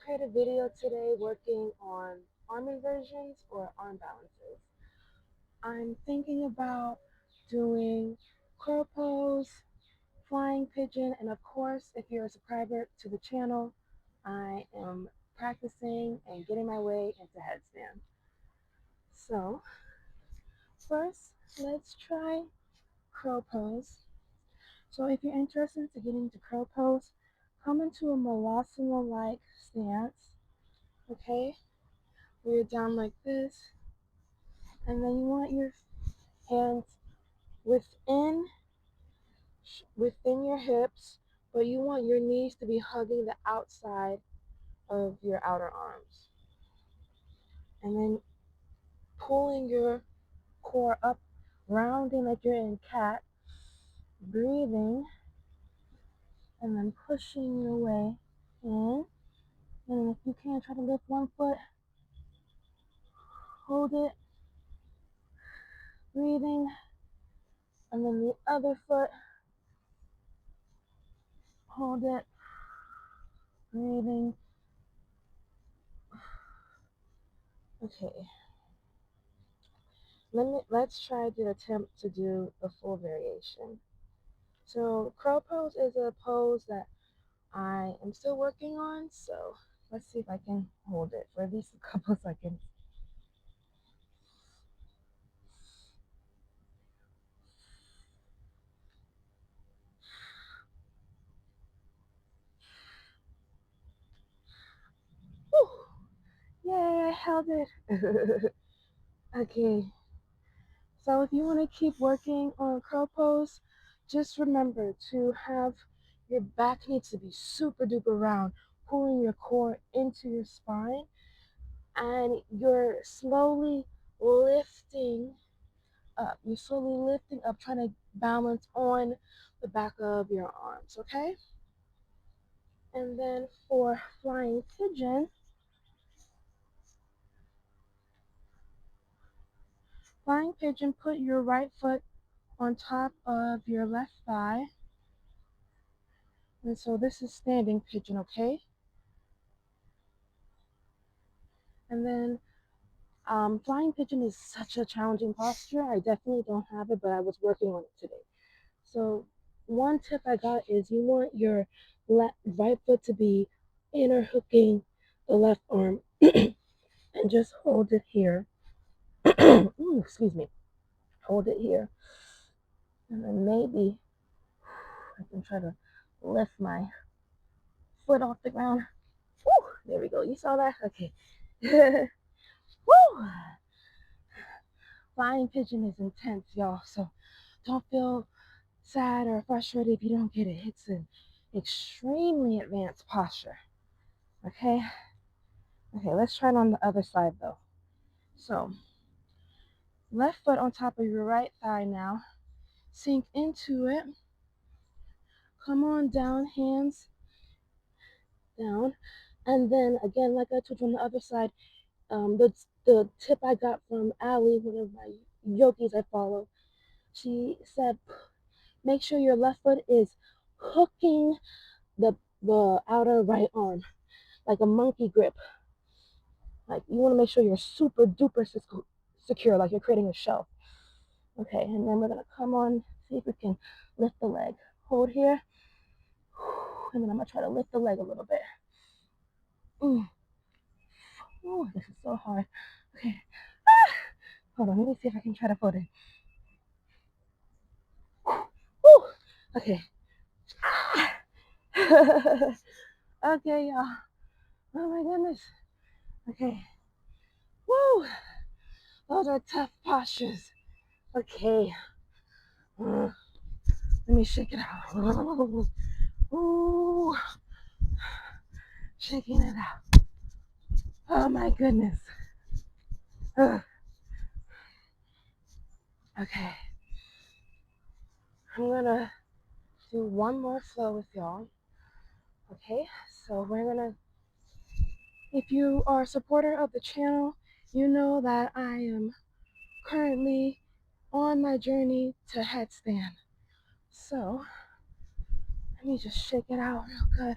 create a video today working on arm inversions or arm balances. I'm thinking about doing crow pose, flying pigeon, and of course, if you're a subscriber to the channel, I am practicing and getting my way into headstand. So first, let's try crow pose. So if you're interested in getting into crow pose, come into a malasana-like stance, okay? Where you're down like this, and then you want your hands within your hips, but you want your knees to be hugging the outside of your outer arms. And then pulling your core up, rounding like you're in cat, breathing, and then pushing your way in. And if you can, try to lift one foot, hold it, breathing, and then the other foot, hold it, breathing. Okay, let's try to attempt to do the full variation. So crow pose is a pose that I am still working on, so let's see if I can hold it for at least a couple of seconds. Whew. Yay, I held it. Okay, so if you want to keep working on crow pose, just remember to have your back needs to be super duper round, pulling your core into your spine, and you're slowly lifting up. You're slowly lifting up, trying to balance on the back of your arms, okay? And then for flying pigeon, put your right foot on top of your left thigh. And so this is standing pigeon, okay? And then flying pigeon is such a challenging posture. I definitely don't have it, but I was working on it today. So one tip I got is you want your right foot to be inner hooking the left arm and just hold it here. Ooh, excuse me. Hold it here. And then maybe I can try to lift my foot off the ground. Woo, there we go. You saw that? Okay. Woo! Flying pigeon is intense, y'all. So don't feel sad or frustrated if you don't get it. It's an extremely advanced posture. Okay? Okay, let's try it on the other side though. So, left foot on top of your right thigh now. Sink into it. Come on down, hands down. And then again, like I told you on the other side, the tip I got from Allie, one of my yogis I follow, she said, make sure your left foot is hooking the outer right arm, like a monkey grip. Like you want to make sure you're super duper secure, like you're creating a shelf. Okay, and then we're gonna come on, see if we can lift the leg. Hold here, and then I'm gonna try to lift the leg a little bit. Ooh, this is so hard. Okay, hold on, let me see if I can try to fold it. Woo! Okay. Okay, y'all. Oh my goodness. Okay. Woo! Those are tough postures. Okay. Let me shake it out. Ooh. Shaking it out. Oh my goodness. Ugh. Okay. I'm gonna do one more flow with y'all. Okay, so we're gonna, if you are a supporter of the channel, you know that I am currently on my journey to headstand. So let me just shake it out real good.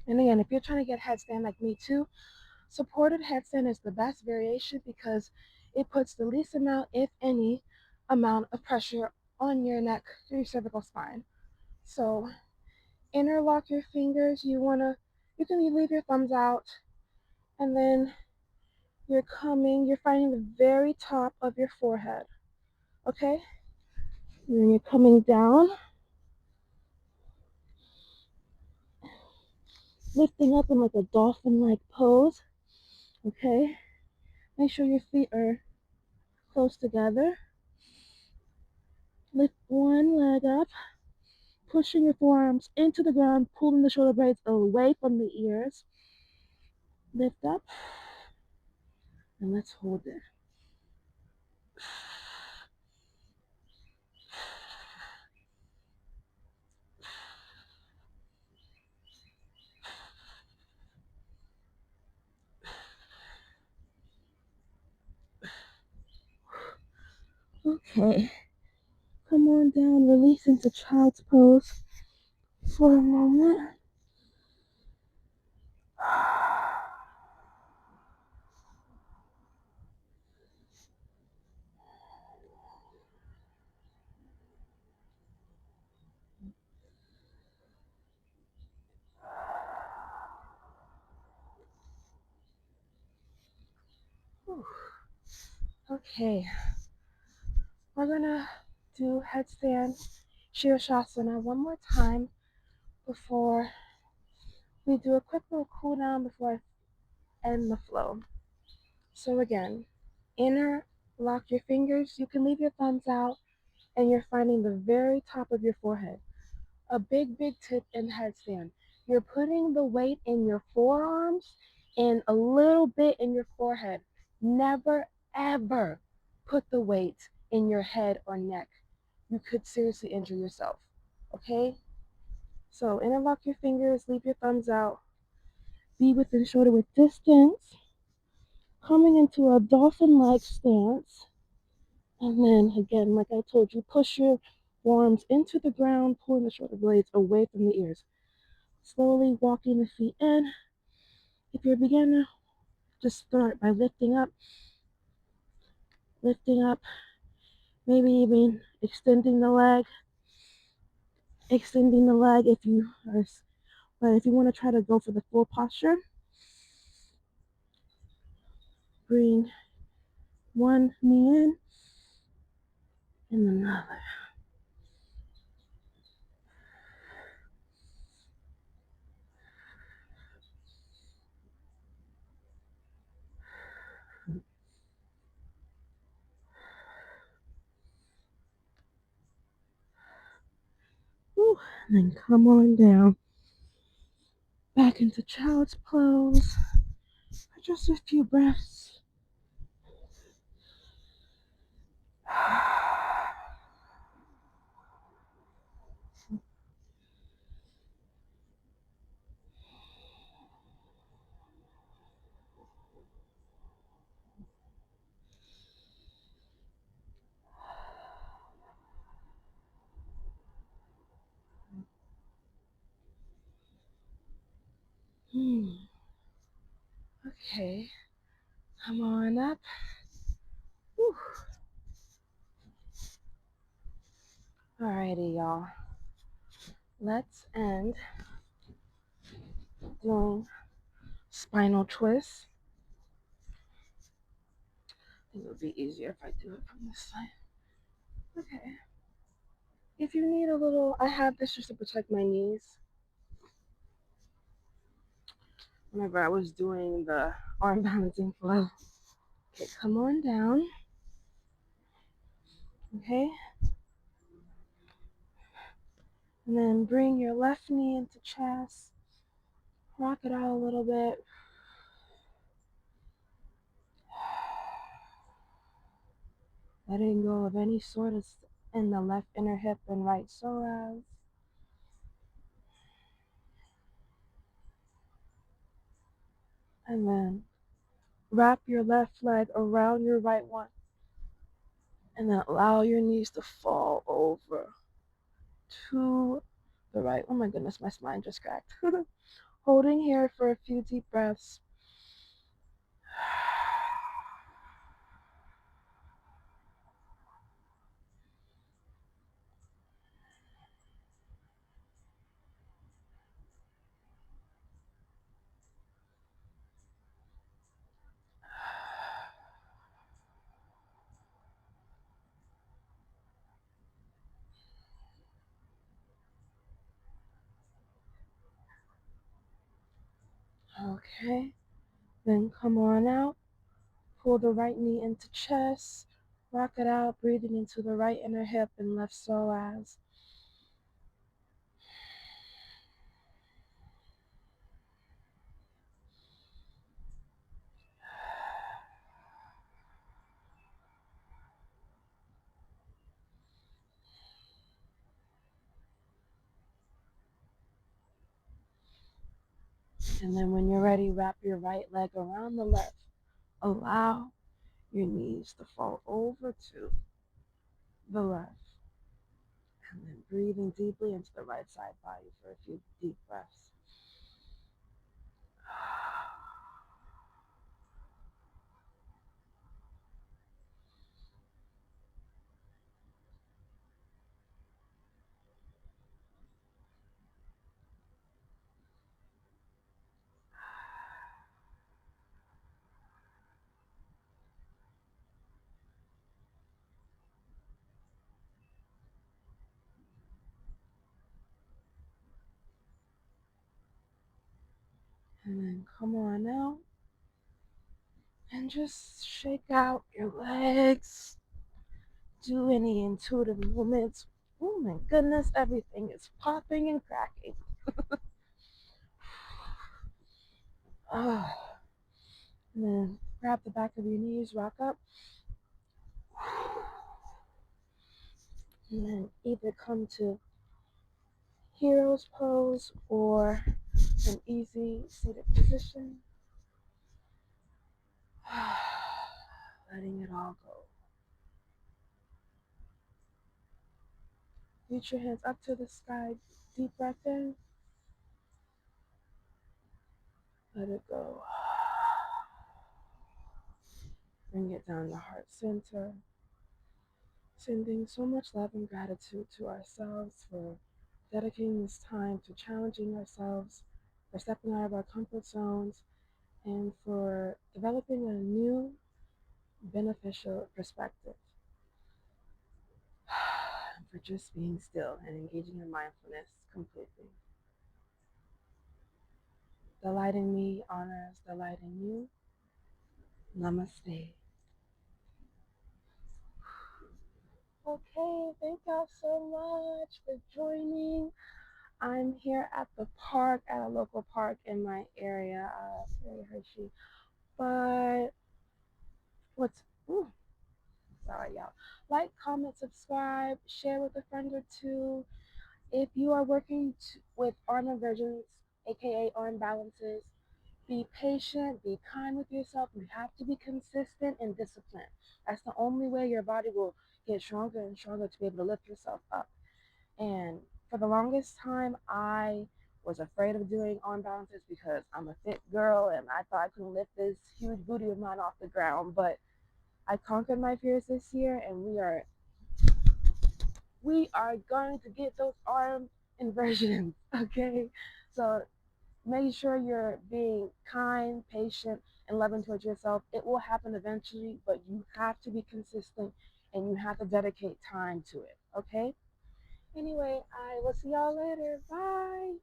And again, if you're trying to get headstand like me too, supported headstand is the best variation because it puts the least amount, if any, amount of pressure on your neck through your cervical spine. So interlock your fingers. You can leave your thumbs out, and then you're finding the very top of your forehead. Okay? And then you're coming down, lifting up in like a dolphin-like pose. Okay? Make sure your feet are close together. Lift one leg up, pushing your forearms into the ground, pulling the shoulder blades away from the ears. Lift up, and let's hold it. Okay, come on down, release into child's pose for a moment. Okay, we're gonna do headstand Shirashasana one more time before we do a quick little cool down before I end the flow. So again, interlock your fingers. You can leave your thumbs out, and you're finding the very top of your forehead. A big, big tip in headstand. You're putting the weight in your forearms and a little bit in your forehead. Never, ever put the weight in your head or neck. You could seriously injure yourself. Okay? So interlock your fingers, leave your thumbs out, be within shoulder width distance, coming into a dolphin-like stance. And then again, like I told you, push your forearms into the ground, pulling the shoulder blades away from the ears. Slowly walking the feet in. If you're a beginner, just start by lifting up, maybe even extending the leg if you are, but if you want to try to go for the full posture, bring one knee in and another. Whew, and then come on down, back into child's pose for just a few breaths. Okay, come on up. Whew. Alrighty, y'all. Let's end doing spinal twists. I think it would be easier if I do it from this side. Okay. If you need a little, I have this just to protect my knees. Whenever I was doing the arm balancing flow. Okay, come on down. Okay. And then bring your left knee into chest. Rock it out a little bit. Letting go of any sort of in the left inner hip and right psoas. And then wrap your left leg around your right one. And then allow your knees to fall over to the right. Oh my goodness, my spine just cracked. Holding here for a few deep breaths. Okay, then come on out. Pull the right knee into chest. Rock it out, breathing into the right inner hip and left psoas. And then when you're ready, wrap your right leg around the left. Allow your knees to fall over to the left. And then breathing deeply into the right side body for a few deep breaths. And then come on out and just shake out your legs. Do any intuitive movements. Oh my goodness, everything is popping and cracking. And then grab the back of your knees, rock up. And then either come to hero's pose or an easy seated position. Letting it all go. Reach your hands up to the sky. Deep breath in. Let it go. Bring it down to heart center. Sending so much love and gratitude to ourselves for dedicating this time to challenging ourselves, for stepping out of our comfort zones, and for developing a new beneficial perspective. And for just being still and engaging in mindfulness completely. Delight in me honors delight in you. Namaste. Okay, thank y'all so much for joining. I'm here at the park, at a local park in my area, very Hershey. But what's, ooh, sorry y'all. Like, comment, subscribe, share with a friend or two. If you are working with arm inversions, aka arm balances, be patient, be kind with yourself. You have to be consistent and disciplined. That's the only way your body will get stronger and stronger to be able to lift yourself up. And for the longest time, I was afraid of doing arm balances because I'm a fit girl and I thought I couldn't lift this huge booty of mine off the ground. But I conquered my fears this year, and we are going to get those arm inversions. Okay, so make sure you're being kind, patient, and loving towards yourself. It will happen eventually, but you have to be consistent and you have to dedicate time to it. Okay. Anyway, I will see y'all later. Bye.